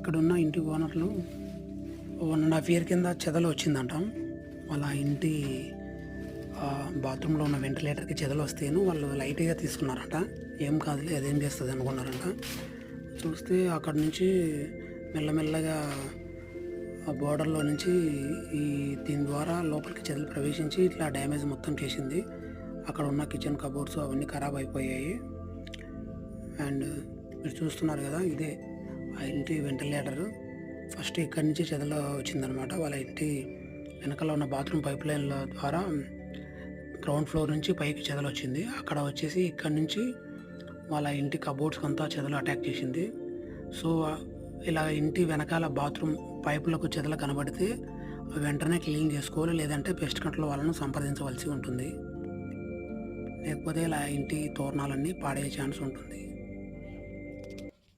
ఇక్కడున్న ఇంటి ఓనర్లు 1.5 ఇయర్ కింద చెదలు వచ్చిందంట. వాళ్ళ ఇంటి బాత్రూంలో ఉన్న వెంటిలేటర్‌కి చెదలొస్తేను వాళ్ళు లైట్‌గా తీసుకున్నారంట. ఏం కాదులే అదేం చేస్తది అనుకున్నారంట. చూస్తే అక్కడి నుంచి మెల్లమెల్లగా ఆ బోర్డర్‌లో నుంచి ఈ దీని ద్వారా లోపలికి చెదలు ప్రవేశించి ఇట్లా డ్యామేజ్ మొత్తం చేసింది. అక్కడ ఉన్న కిచెన్ కబోర్డ్స్ అవన్నీ ఖరాబ్ అయిపోయాయి. అండ్ మీరు చూస్తున్నారు కదా! ఇదే ఆ ఇంటి వెంటిలేటరు. ఫస్ట్ ఇక్కడి నుంచి చెదలు వచ్చిందనమాట. వాళ్ళ ఇంటి వెనకాల ఉన్న బాత్రూమ్ పైప్ లైన్‌ల ద్వారా గ్రౌండ్ ఫ్లోర్ నుంచి పైకి చెదలొచ్చింది. అక్కడ వచ్చేసి ఇక్కడి నుంచి వాళ్ళ ఇంటి కబోర్డ్స్‌కంతా చెదలు అటాక్ చేసింది. సో, ఇలా ఇంటి వెనకాల బాత్రూమ్ పైపులకు చెదలు కనబడితే వెంటనే క్లీన్ చేసుకోవాలి. లేదంటే పెస్ట్ కంట్రోల్ వాళ్ళను సంప్రదించవలసి ఉంటుంది. లేకపోతే ఇలా ఇంటి తోరణాలన్నీ పాడయ్యే ఛాన్స్ ఉంటుంది.